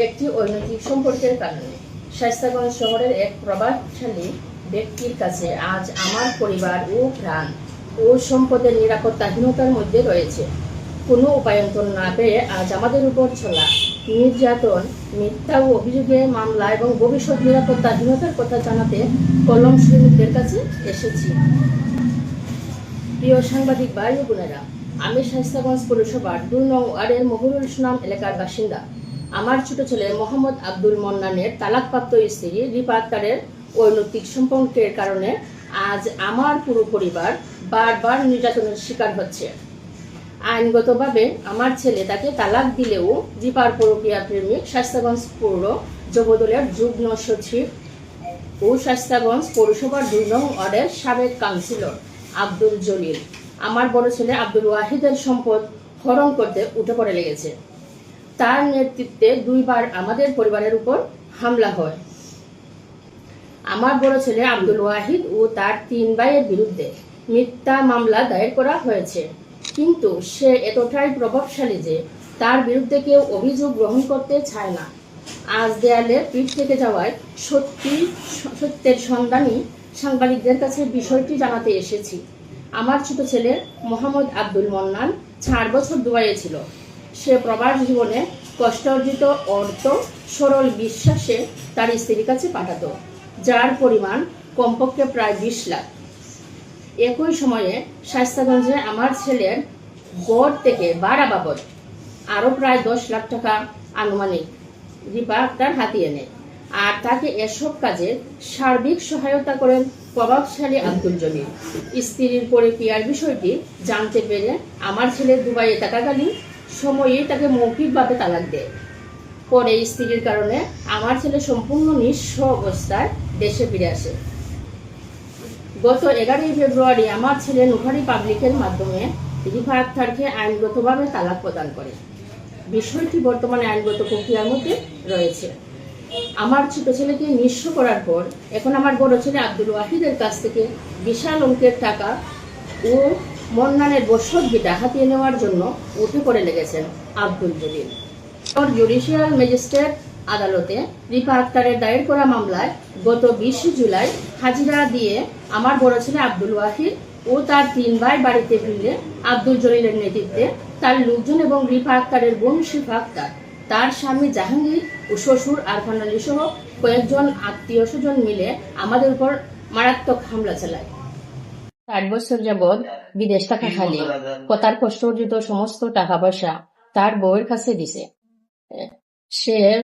একটি অনৈতিক সম্পর্কের কারণে শায়েস্তাগঞ্জ শহরের এক প্রভাবশালী ব্যক্তির কাছে আজ আমার পরিবার ও প্রাণ ও সম্পদের নিরাপত্তাহীনতার মধ্যে রয়েছে। কোনো উপায়ন্তর না পেয়ে আজ আমাদের উপর চলা নির্যাতন, মিথ্যা ও অভিযোগে মামলা এবং ভবিষ্যৎ নিরাপত্তাহীনতার কথা জানাতে কলম সৈনিকদের কাছে এসেছি। প্রিয় সাংবাদিক ভাই ও বোনেরা, আমি শায়েস্তাগঞ্জ পৌরসভার ২ নং ওয়ার্ডের মহুরুল ইসলাম এলাকার বাসিন্দা। আমার ছোট ছেলে মোহাম্মদ আব্দুল মন্নানের তালাকপ্রাপ্ত স্ত্রী রিপা আক্তারের অনৈতিক সম্পর্কের কারণে আজ আমার পুরো পরিবার বারবার নির্যাতনের শিকার হচ্ছে। আইনগতভাবে আমার ছেলে তাকে তালাক দিলেও রিপার পরকীয়া প্রেমিক শায়েস্তাগঞ্জ পৌর যুবদলের যুগ্ম সচিব ও শায়েস্তাগঞ্জ পৌরসভার ২ নং ওয়ার্ডের সাবেক কাউন্সিলর আব্দুল জলিল আমার বড় ছেলে আব্দুল ওয়াহিদের সম্পদ হরণ করতে উঠে পড়ে লেগেছে। তার নেতৃত্বে ২ বার আমাদের পরিবারের উপর হামলা হয়। আমার বড় ছেলে আব্দুল ওয়াহিদ ও তার ৩ ভাইয়ের বিরুদ্ধে মিথ্যা মামলা দায়ের করা হয়েছে, কিন্তু সে এতটাই প্রভাবশালী যে তার বিরুদ্ধে কেউ অভিযোগ গ্রহণ করতে চায় না। আজ দেয়ালে পিঠ থেকে যাওয়ায় সত্যের সন্ধানী সাংবাদিকদের কাছে বিষয়টি জানাতে এসেছি। আমার ছোট ছেলে মোহাম্মদ আব্দুল মন্নান ৪ বছর দুবাইয়ে ছিল। সে প্রবাস জীবনে কষ্ট অর্জিত অর্থ সরল বিশ্বাসে তার স্ত্রীর কাছে পাঠাতো, যার পরিমাণ কমপক্ষে প্রায় ২০ লাখ। একই সময়ে শায়েস্তাগঞ্জে আমার ছেলের গড় থেকে ভাড়া বাবদ আরও প্রায় ১০ লাখ টাকা আনুমানিক রিপা আক্তার হাতিয়ে নেয়, আর তাকে এসব কাজে সার্বিক সহায়তা করেন প্রভাবশালী আব্দুল জলিল। স্ত্রীর পরকীয়ার বিষয়টি জানতে পেরে আমার ছেলে দুবাইয়ে থাকাকালীন সময়ে তাকে মৌখিকভাবে তালাক দেয়। পরে স্ত্রীর কারণে আমার ছেলে সম্পূর্ণ নিঃস্ব অবস্থায় দেশে ফিরে আসে। গত ১১ই ফেব্রুয়ারি আমার ছেলে নুখারি পাবলিকের মাধ্যমে রিপা আক্তারকে আইনগতভাবে তালাক প্রদান করে। বিষয়টি বর্তমানে আইনগত প্রক্রিয়ার মধ্যে রয়েছে। আমার ছোট ছেলেকে নিঃস্ব করার পর এখন আমার বড় ছেলে আব্দুল ওয়াহিদের কাছ থেকে বিশাল অঙ্কের টাকা ও মন্নানের বসত ভিটা হাতিয়ে নেওয়ার জন্য উঠে পড়ে লেগেছেন আব্দুল জলিল। জুডিশিয়াল ম্যাজিস্ট্রেট আদালতে রিপা আক্তারের দায়ের করা মামলায় গত ২০ জুলাই হাজিরা দিয়ে আমার বড় ছেলে আব্দুল ওয়াহিদ ও তার ৩ ভাই বাড়িতে ফিরলে আব্দুল জলিলের নেতৃত্বে তার লোকজন এবং রিপা আক্তারের বোন শিফা আক্তার, তার স্বামী জাহাঙ্গীর ও শ্বশুর আরফান আলী সহ কয়েকজন আত্মীয় স্বজন মিলে আমাদের উপর মারাত্মক হামলা চালায়। ৬০ বছর যাবৎ বিদেশ থাকাকালে তার কষ্ট অর্জিত সমস্ত টাকা পয়সা তার বউয়ের কাছে দিছে। সে